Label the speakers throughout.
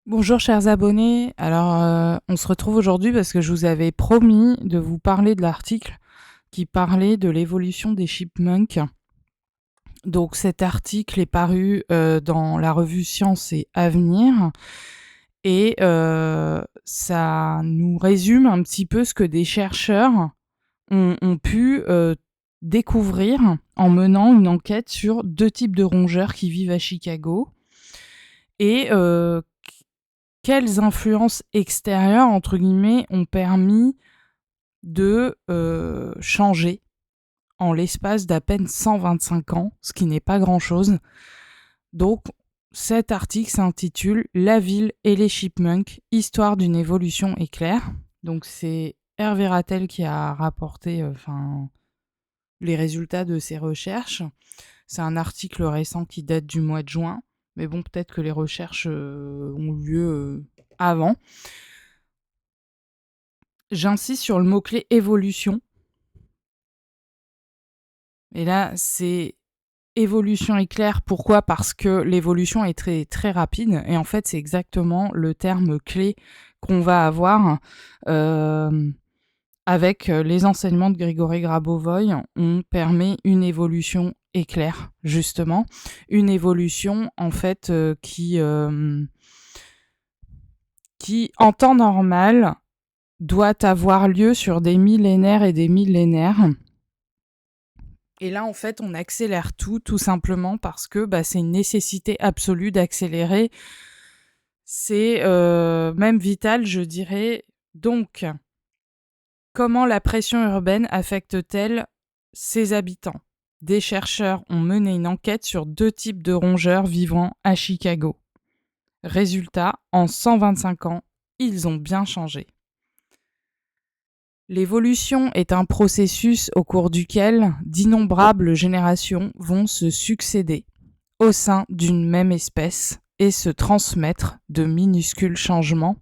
Speaker 1: Bonjour chers abonnés, alors on se retrouve aujourd'hui parce que je vous avais promis de vous parler de l'article qui parlait de l'évolution des chipmunks. Donc cet article est paru dans la revue Science et Avenir et ça nous résume un petit peu ce que des chercheurs ont pu découvrir en menant une enquête sur 2 types de rongeurs qui vivent à Chicago et quelles influences extérieures, entre guillemets, ont permis de changer en l'espace d'à peine 125 ans, ce qui n'est pas grand-chose. Donc, cet article s'intitule La ville et les chipmunks, histoire d'une évolution éclair. Donc, c'est Hervé Rattel qui a rapporté les résultats de ses recherches. C'est un article récent qui date du mois de juin. Mais bon, peut-être que les recherches ont eu lieu avant. J'insiste sur le mot-clé évolution. Et là, c'est évolution éclair. Pourquoi ? Parce que l'évolution est très, très rapide. Et en fait, c'est exactement le terme clé qu'on va avoir avec les enseignements de Grégory Grabovoy. On permet une évolution éclair, justement. Une évolution, en fait, qui, en temps normal, doit avoir lieu sur des millénaires et des millénaires. Et là, en fait, on accélère tout simplement parce que c'est une nécessité absolue d'accélérer. C'est même vital, je dirais. Donc, comment la pression urbaine affecte-t-elle ses habitants ? Des chercheurs ont mené une enquête sur 2 types de rongeurs vivant à Chicago. Résultat, en 125 ans, ils ont bien changé. L'évolution est un processus au cours duquel d'innombrables générations vont se succéder au sein d'une même espèce et se transmettre de minuscules changements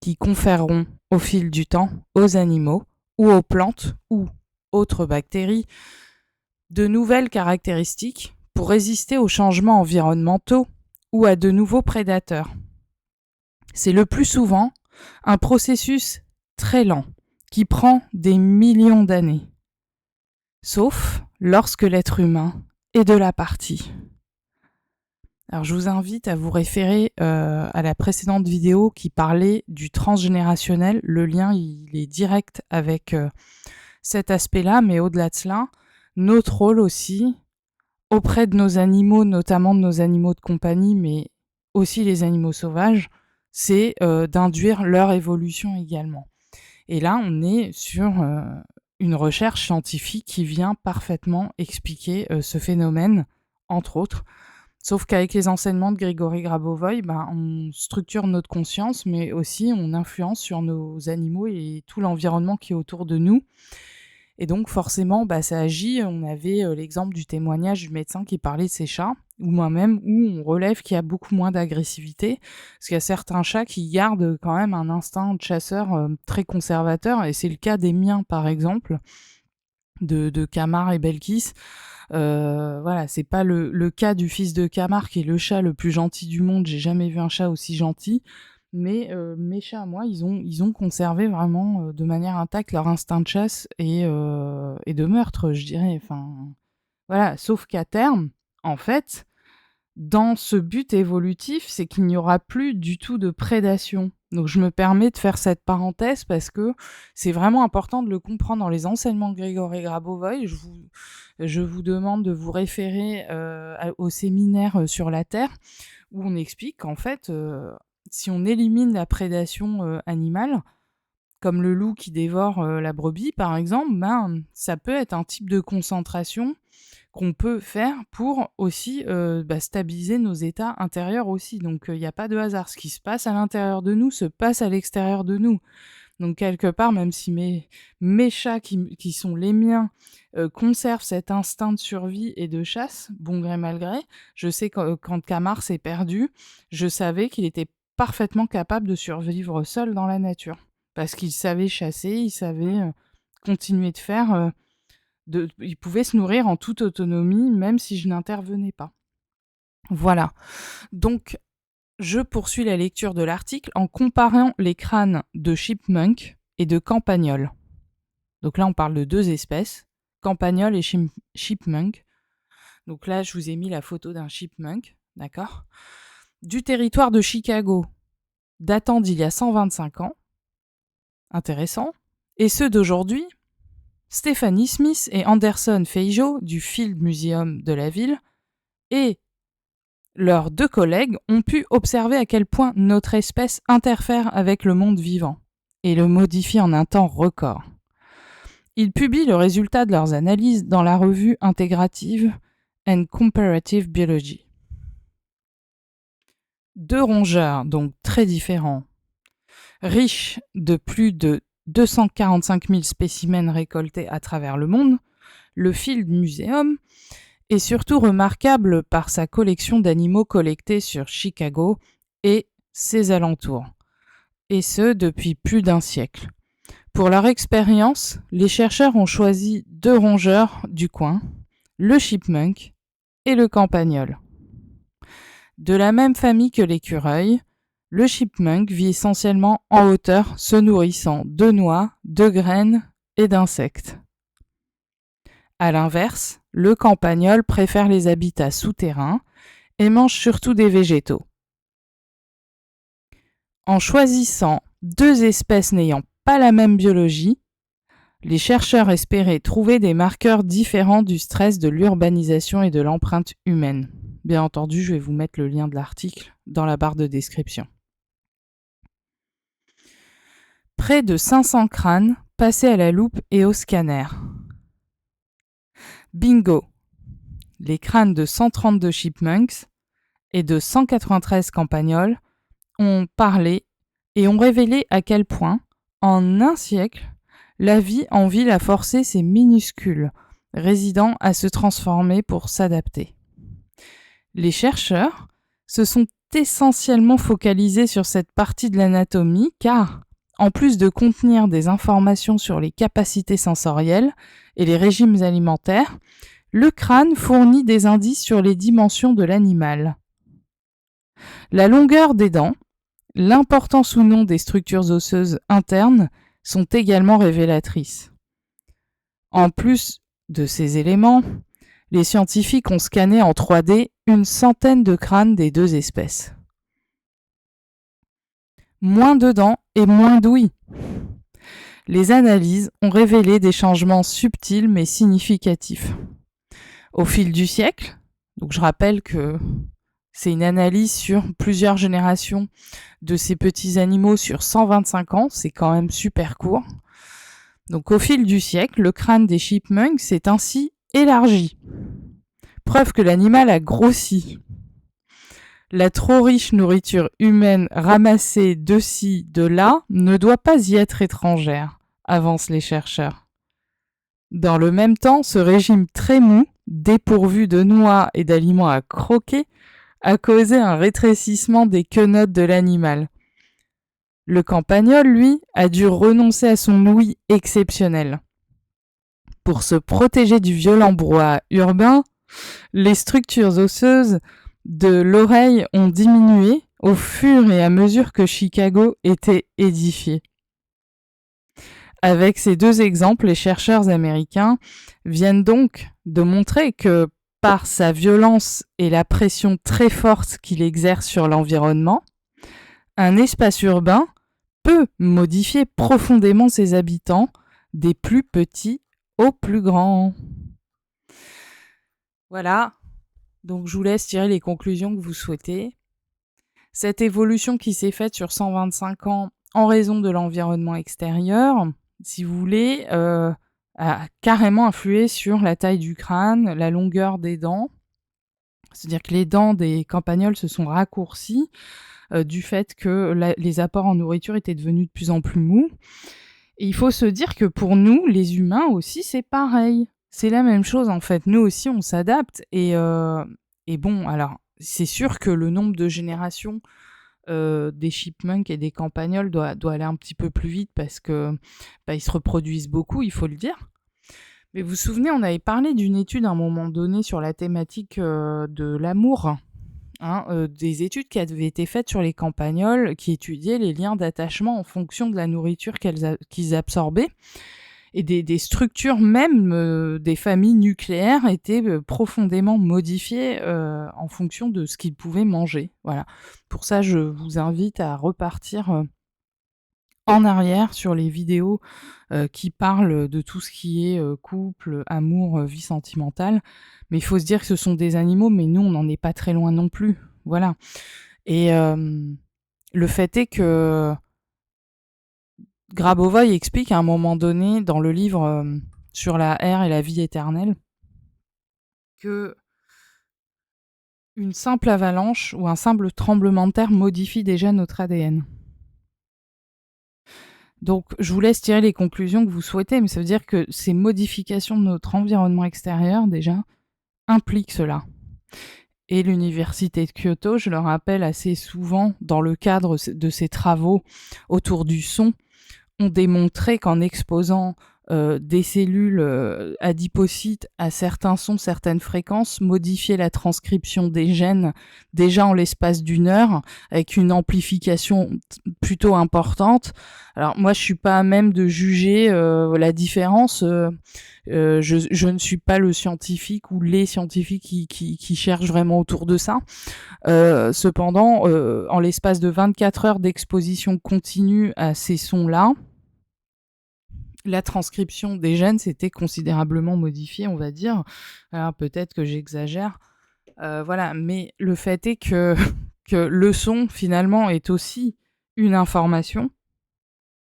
Speaker 1: qui conféreront au fil du temps aux animaux ou aux plantes ou autres bactéries de nouvelles caractéristiques pour résister aux changements environnementaux ou à de nouveaux prédateurs. C'est le plus souvent un processus très lent qui prend des millions d'années, sauf lorsque l'être humain est de la partie. Alors je vous invite à vous référer à la précédente vidéo qui parlait du transgénérationnel. Le lien il est direct avec cet aspect-là, mais au-delà de cela, notre rôle aussi auprès de nos animaux, notamment de nos animaux de compagnie, mais aussi les animaux sauvages, c'est d'induire leur évolution également. Et là, on est sur une recherche scientifique qui vient parfaitement expliquer ce phénomène, entre autres. Sauf qu'avec les enseignements de Grégory Grabovoy, on structure notre conscience, mais aussi on influence sur nos animaux et tout l'environnement qui est autour de nous. Et donc forcément, ça agit. On avait l'exemple du témoignage du médecin qui parlait de ses chats, ou moi-même, où on relève qu'il y a beaucoup moins d'agressivité, parce qu'il y a certains chats qui gardent quand même un instinct de chasseur très conservateur, et c'est le cas des miens par exemple, de Camar et Belkis. Voilà, c'est pas le cas du fils de Camar qui est le chat le plus gentil du monde. J'ai jamais vu un chat aussi gentil. Mais mes chats à moi, ils ont conservé vraiment de manière intacte leur instinct de chasse et de meurtre, je dirais. Enfin, voilà. Sauf qu'à terme, en fait, dans ce but évolutif, c'est qu'il n'y aura plus du tout de prédation. Donc je me permets de faire cette parenthèse parce que c'est vraiment important de le comprendre dans les enseignements de Grégory Grabovoy. Je vous demande de vous référer au séminaire sur la Terre où on explique qu'en fait, si on élimine la prédation animale, comme le loup qui dévore la brebis par exemple, ça peut être un type de concentration qu'on peut faire pour aussi stabiliser nos états intérieurs aussi. Donc il n'y a pas de hasard. Ce qui se passe à l'intérieur de nous se passe à l'extérieur de nous. Donc quelque part, même si mes chats qui sont les miens conservent cet instinct de survie et de chasse, bon gré mal gré, je sais que quand Camar s'est perdu, je savais qu'il était parfaitement capable de survivre seul dans la nature. Parce qu'il savait chasser, il savait continuer de faire... il pouvait se nourrir en toute autonomie, même si je n'intervenais pas. Voilà. Donc, Je poursuis la lecture de l'article en comparant les crânes de chipmunk et de campagnol. Donc là, on parle de 2 espèces, campagnol et chipmunk. Donc là, je vous ai mis la photo d'un chipmunk, d'accord ? Du territoire de Chicago, datant d'il y a 125 ans. Intéressant. Et ceux d'aujourd'hui, Stephanie Smith et Anderson Feijo du Field Museum de la ville et leurs 2 collègues ont pu observer à quel point notre espèce interfère avec le monde vivant et le modifie en un temps record. Ils publient le résultat de leurs analyses dans la revue Integrative and Comparative Biology. 2 rongeurs, donc très différents, riches de plus de 245 000 spécimens récoltés à travers le monde, le Field Museum est surtout remarquable par sa collection d'animaux collectés sur Chicago et ses alentours, et ce depuis plus d'1 siècle. Pour leur expérience, les chercheurs ont choisi 2 rongeurs du coin, le chipmunk et le campagnol. De la même famille que l'écureuil, le chipmunk vit essentiellement en hauteur, se nourrissant de noix, de graines et d'insectes. À l'inverse, le campagnol préfère les habitats souterrains et mange surtout des végétaux. En choisissant 2 espèces n'ayant pas la même biologie, les chercheurs espéraient trouver des marqueurs différents du stress de l'urbanisation et de l'empreinte humaine. Bien entendu, je vais vous mettre le lien de l'article dans la barre de description. Près de 500 crânes passés à la loupe et au scanner. Bingo! Les crânes de 132 chipmunks et de 193 campagnols ont parlé et ont révélé à quel point, en 1 siècle, la vie en ville a forcé ces minuscules résidents à se transformer pour s'adapter. Les chercheurs se sont essentiellement focalisés sur cette partie de l'anatomie car, en plus de contenir des informations sur les capacités sensorielles et les régimes alimentaires, le crâne fournit des indices sur les dimensions de l'animal. La longueur des dents, l'importance ou non des structures osseuses internes sont également révélatrices. En plus de ces éléments, les scientifiques ont scanné en 3D une centaine de crânes des 2 espèces. Moins de dents et moins d'ouïes. Les analyses ont révélé des changements subtils mais significatifs. Au fil du siècle, donc je rappelle que c'est une analyse sur plusieurs générations de ces petits animaux sur 125 ans, c'est quand même super court. Donc au fil du siècle, le crâne des chipmunks s'est ainsi élargi. Preuve que l'animal a grossi. La trop riche nourriture humaine ramassée de-ci, de-là ne doit pas y être étrangère, avancent les chercheurs. Dans le même temps, ce régime très mou, dépourvu de noix et d'aliments à croquer, a causé un rétrécissement des quenottes de l'animal. Le campagnol, lui, a dû renoncer à son ouïe exceptionnelle. Pour se protéger du violent brouhaha urbain, les structures osseuses de l'oreille ont diminué au fur et à mesure que Chicago était édifié. Avec ces 2 exemples, les chercheurs américains viennent donc de montrer que par sa violence et la pression très forte qu'il exerce sur l'environnement, un espace urbain peut modifier profondément ses habitants, des plus petits aux plus grands. Voilà, donc je vous laisse tirer les conclusions que vous souhaitez. Cette évolution qui s'est faite sur 125 ans en raison de l'environnement extérieur, si vous voulez, a carrément influé sur la taille du crâne, la longueur des dents. C'est-à-dire que les dents des campagnols se sont raccourcies du fait que les apports en nourriture étaient devenus de plus en plus mous. Et il faut se dire que pour nous, les humains aussi, c'est pareil. C'est la même chose en fait. Nous aussi, on s'adapte. Et bon, alors, c'est sûr que le nombre de générations des chipmunks et des campagnols doit aller un petit peu plus vite parce que ils se reproduisent beaucoup, il faut le dire. Mais vous vous souvenez, on avait parlé d'une étude à un moment donné sur la thématique de l'amour des études qui avaient été faites sur les campagnols qui étudiaient les liens d'attachement en fonction de la nourriture qu'ils absorbaient. Et des structures même des familles nucléaires étaient profondément modifiées en fonction de ce qu'ils pouvaient manger. Voilà. Pour ça, je vous invite à repartir en arrière sur les vidéos qui parlent de tout ce qui est couple, amour, vie sentimentale. Mais il faut se dire que ce sont des animaux, mais nous, on n'en est pas très loin non plus. Voilà. Et le fait est que Grabovoi explique à un moment donné dans le livre sur la ère et la vie éternelle que une simple avalanche ou un simple tremblement de terre modifie déjà notre ADN. Donc, je vous laisse tirer les conclusions que vous souhaitez, mais ça veut dire que ces modifications de notre environnement extérieur, déjà, impliquent cela. Et l'université de Kyoto, je le rappelle assez souvent, dans le cadre de ses travaux autour du son, ont démontré qu'en exposant des cellules adipocytes à certains sons, certaines fréquences, modifier la transcription des gènes déjà en l'espace d'1 heure, avec une amplification plutôt importante. Alors moi, je suis pas à même de juger la différence. Je ne suis pas le scientifique ou les scientifiques qui cherchent vraiment autour de ça. Cependant, en l'espace de 24 heures d'exposition continue à ces sons-là, la transcription des gènes s'était considérablement modifiée, on va dire. Alors peut-être que j'exagère. Voilà, mais le fait est que le son, finalement, est aussi une information,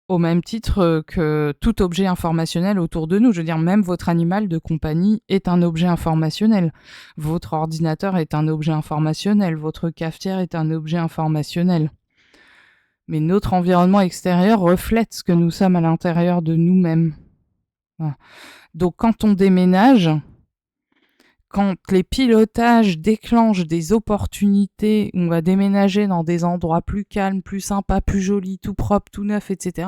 Speaker 1: au même titre que tout objet informationnel autour de nous. Je veux dire, même votre animal de compagnie est un objet informationnel. Votre ordinateur est un objet informationnel. Votre cafetière est un objet informationnel. Mais notre environnement extérieur reflète ce que nous sommes à l'intérieur de nous-mêmes. Voilà. Donc quand on déménage, quand les pilotages déclenchent des opportunités, on va déménager dans des endroits plus calmes, plus sympas, plus jolis, tout propre, tout neuf, etc.,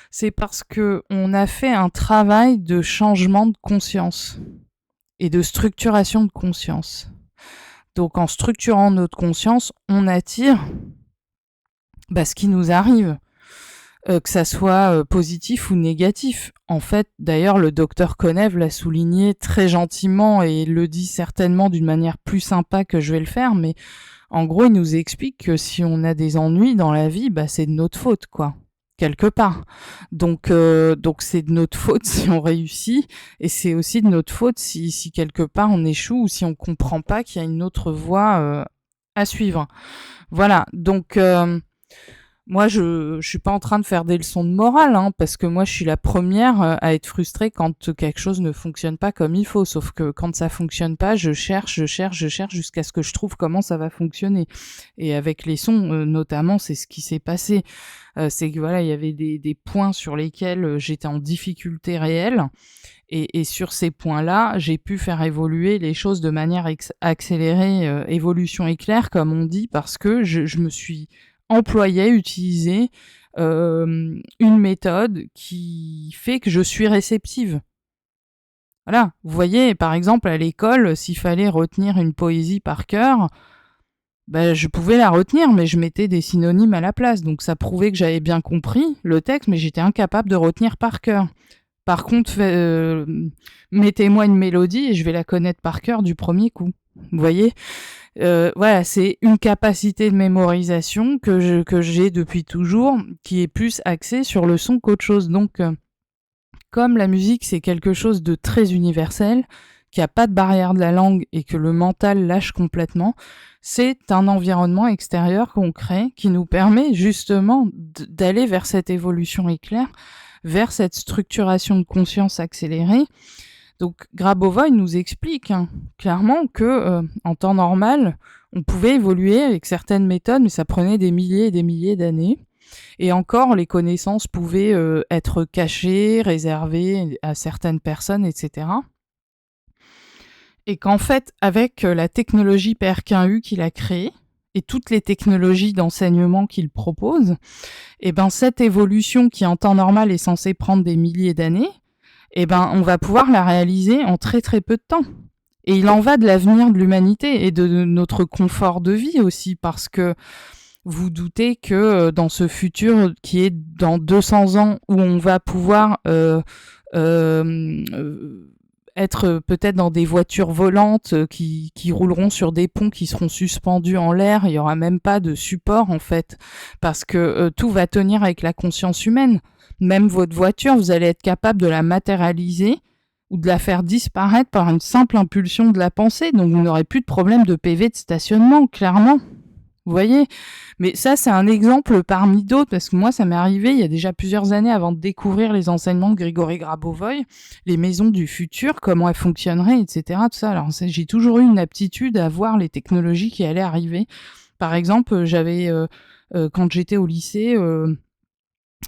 Speaker 1: c'est parce que on a fait un travail de changement de conscience et de structuration de conscience. Donc en structurant notre conscience, on attire ce qui nous arrive, que ça soit positif ou négatif. En fait, d'ailleurs, le docteur Konev l'a souligné très gentiment et le dit certainement d'une manière plus sympa que je vais le faire, mais en gros, il nous explique que si on a des ennuis dans la vie, c'est de notre faute, quoi, quelque part. Donc c'est de notre faute si on réussit, et c'est aussi de notre faute si quelque part on échoue ou si on comprend pas qu'il y a une autre voie à suivre. Voilà, donc moi, je suis pas en train de faire des leçons de morale, parce que moi, je suis la première à être frustrée quand quelque chose ne fonctionne pas comme il faut. Sauf que quand ça fonctionne pas, je cherche jusqu'à ce que je trouve comment ça va fonctionner. Et avec les sons, notamment, c'est ce qui s'est passé. C'est que voilà, il y avait des points sur lesquels j'étais en difficulté réelle. Et sur ces points-là, j'ai pu faire évoluer les choses de manière accélérée, évolution éclair, comme on dit, parce que je me suis utilisé une méthode qui fait que je suis réceptive. Voilà, vous voyez, par exemple, à l'école, s'il fallait retenir une poésie par cœur, je pouvais la retenir, mais je mettais des synonymes à la place. Donc ça prouvait que j'avais bien compris le texte, mais j'étais incapable de retenir par cœur. Par contre, mettez-moi une mélodie et je vais la connaître par cœur du premier coup. Vous voyez ? Voilà, c'est une capacité de mémorisation que j'ai depuis toujours, qui est plus axée sur le son qu'autre chose. Donc, comme la musique, c'est quelque chose de très universel, qu'il n'y a pas de barrière de la langue et que le mental lâche complètement, c'est un environnement extérieur qu'on crée qui nous permet justement d'aller vers cette évolution éclair, vers cette structuration de conscience accélérée. Donc Grabovoi nous explique clairement que en temps normal, on pouvait évoluer avec certaines méthodes, mais ça prenait des milliers et des milliers d'années. Et encore, les connaissances pouvaient être cachées, réservées à certaines personnes, etc. Et qu'en fait, avec la technologie PRK1U qu'il a créée, et toutes les technologies d'enseignement qu'il propose, cette évolution qui en temps normal est censée prendre des milliers d'années, on va pouvoir la réaliser en très très peu de temps. Et il en va de l'avenir de l'humanité et de notre confort de vie aussi, parce que vous doutez que dans ce futur qui est dans 200 ans, où on va pouvoir être peut-être dans des voitures volantes qui rouleront sur des ponts qui seront suspendus en l'air, il n'y aura même pas de support en fait, parce que tout va tenir avec la conscience humaine. Même votre voiture, vous allez être capable de la matérialiser ou de la faire disparaître par une simple impulsion de la pensée, donc vous n'aurez plus de problème de PV de stationnement, clairement. Vous voyez? Mais ça, c'est un exemple parmi d'autres, parce que moi, ça m'est arrivé il y a déjà plusieurs années avant de découvrir les enseignements de Grigory Grabovoy, les maisons du futur, comment elles fonctionneraient, etc. Tout ça. Alors, j'ai toujours eu une aptitude à voir les technologies qui allaient arriver. Par exemple, quand j'étais au lycée,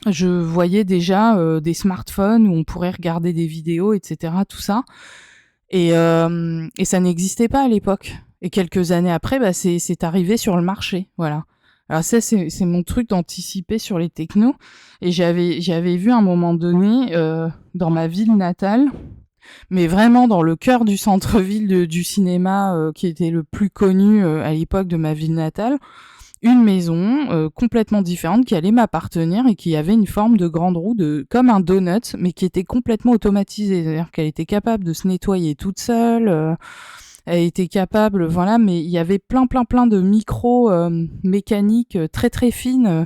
Speaker 1: je voyais déjà des smartphones où on pourrait regarder des vidéos, etc. Tout ça. Et ça n'existait pas à l'époque. Et quelques années après, bah, c'est arrivé sur le marché, voilà. Alors ça, c'est mon truc d'anticiper sur les technos. Et j'avais vu à un moment donné, dans ma ville natale, mais vraiment dans le cœur du centre-ville du cinéma, qui était le plus connu à l'époque de ma ville natale, une maison complètement différente qui allait m'appartenir et qui avait une forme de grande roue comme un donut, mais qui était complètement automatisée. C'est-à-dire qu'elle était capable de se nettoyer toute seule. Elle était capable, voilà, mais il y avait plein de micros mécaniques très très fines.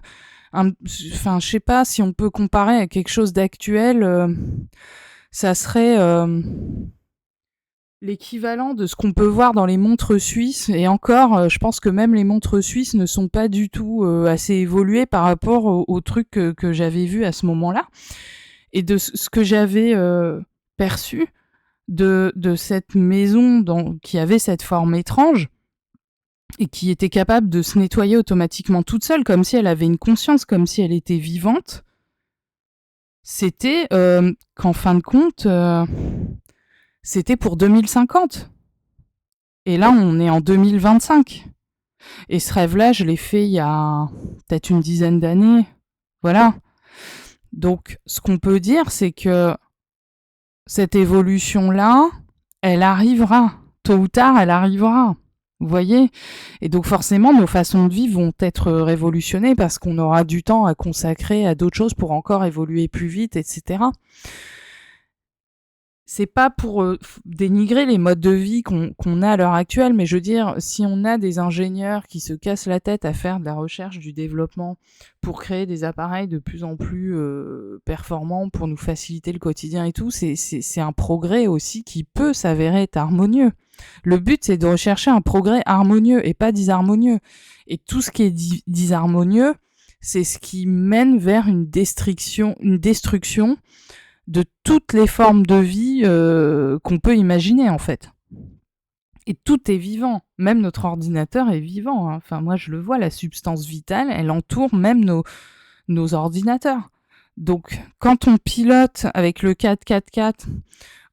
Speaker 1: Enfin, je sais pas si on peut comparer à quelque chose d'actuel. Ça serait l'équivalent de ce qu'on peut voir dans les montres suisses. Et encore, je pense que même les montres suisses ne sont pas du tout assez évoluées par rapport aux trucs que j'avais vus à ce moment-là. Et de ce que j'avais perçu de cette maison qui avait cette forme étrange et qui était capable de se nettoyer automatiquement toute seule, comme si elle avait une conscience, comme si elle était vivante, c'était qu'en fin de compte, c'était pour 2050. Et là, on est en 2025. Et ce rêve-là, je l'ai fait il y a peut-être une dizaine d'années. Voilà. Donc, ce qu'on peut dire, c'est que cette évolution-là, elle arrivera. Tôt ou tard, elle arrivera. Vous voyez? Et donc forcément, nos façons de vivre vont être révolutionnées parce qu'on aura du temps à consacrer à d'autres choses pour encore évoluer plus vite, etc. C'est pas pour dénigrer les modes de vie qu'on a à l'heure actuelle, mais je veux dire, si on a des ingénieurs qui se cassent la tête à faire de la recherche, du développement, pour créer des appareils de plus en plus performants, pour nous faciliter le quotidien et tout, c'est un progrès aussi qui peut s'avérer être harmonieux. Le but, c'est de rechercher un progrès harmonieux et pas disharmonieux. Et tout ce qui est disharmonieux, c'est ce qui mène vers une destruction de toutes les formes de vie qu'on peut imaginer, en fait. Et tout est vivant. Même notre ordinateur est vivant. Hein. Enfin, moi, je le vois, la substance vitale, elle entoure même nos ordinateurs. Donc, quand on pilote avec le 4x4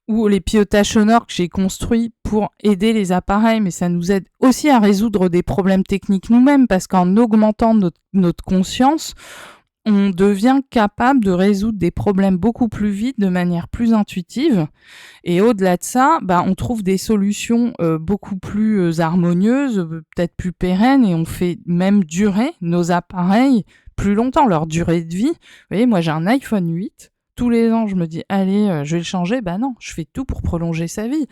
Speaker 1: ou les pilotages sonores que j'ai construits pour aider les appareils, mais ça nous aide aussi à résoudre des problèmes techniques nous-mêmes, parce qu'en augmentant notre conscience, on devient capable de résoudre des problèmes beaucoup plus vite, de manière plus intuitive. Et au-delà de ça, on trouve des solutions beaucoup plus harmonieuses, peut-être plus pérennes, et on fait même durer nos appareils plus longtemps, leur durée de vie. Vous voyez, moi j'ai un iPhone 8. Tous les ans, je me dis, allez, je vais le changer. Non, je fais tout pour prolonger sa vie.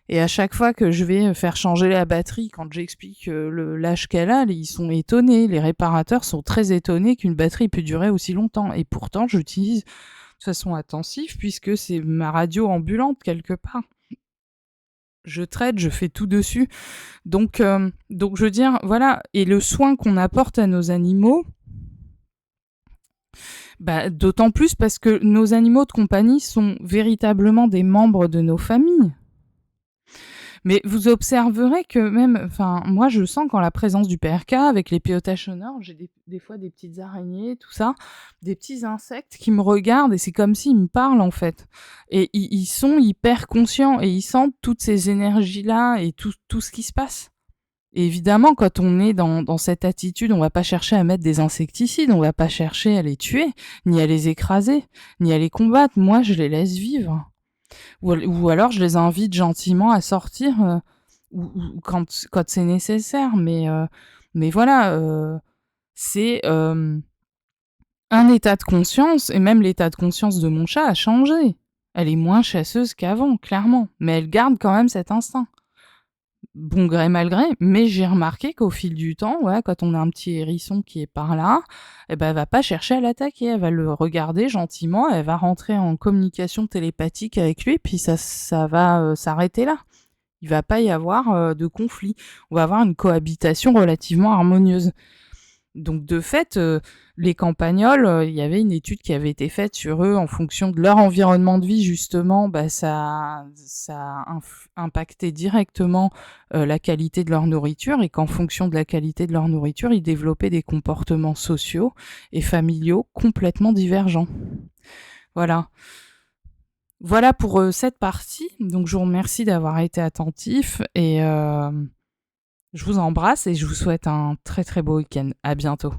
Speaker 1: Et à chaque fois que je vais faire changer la batterie, quand j'explique l'âge qu'elle a, ils sont étonnés. Les réparateurs sont très étonnés qu'une batterie peut durer aussi longtemps. Et pourtant, j'utilise de façon attentive, puisque c'est ma radio ambulante quelque part. Je traite, je fais tout dessus. Donc je veux dire, voilà. Et le soin qu'on apporte à nos animaux, d'autant plus parce que nos animaux de compagnie sont véritablement des membres de nos familles. Mais vous observerez que même, moi je sens qu'en la présence du PRK, avec les pilotages sonores, j'ai des fois des petites araignées, tout ça, des petits insectes qui me regardent et c'est comme s'ils me parlent en fait. Et ils sont hyper conscients et ils sentent toutes ces énergies-là et tout ce qui se passe. Et évidemment, quand on est dans cette attitude, on va pas chercher à mettre des insecticides, on va pas chercher à les tuer, ni à les écraser, ni à les combattre. Moi, je les laisse vivre. Ou alors je les invite gentiment à sortir, ou quand c'est nécessaire, mais voilà, c'est, un état de conscience, et même l'état de conscience de mon chat a changé. Elle est moins chasseuse qu'avant, clairement, mais elle garde quand même cet instinct. Bon gré mal gré, mais j'ai remarqué qu'au fil du temps, ouais, quand on a un petit hérisson qui est par là, eh ben, elle va pas chercher à l'attaquer, elle va le regarder gentiment, elle va rentrer en communication télépathique avec lui, puis ça va s'arrêter là. Il va pas y avoir de conflit. On va avoir une cohabitation relativement harmonieuse. Donc de fait, les campagnols, il y avait une étude qui avait été faite sur eux en fonction de leur environnement de vie justement, bah ça impactait directement, la qualité de leur nourriture, et qu'en fonction de la qualité de leur nourriture, ils développaient des comportements sociaux et familiaux complètement divergents. Voilà. Voilà pour, cette partie. Donc je vous remercie d'avoir été attentif, et je vous embrasse et je vous souhaite un très, très beau week-end. À bientôt.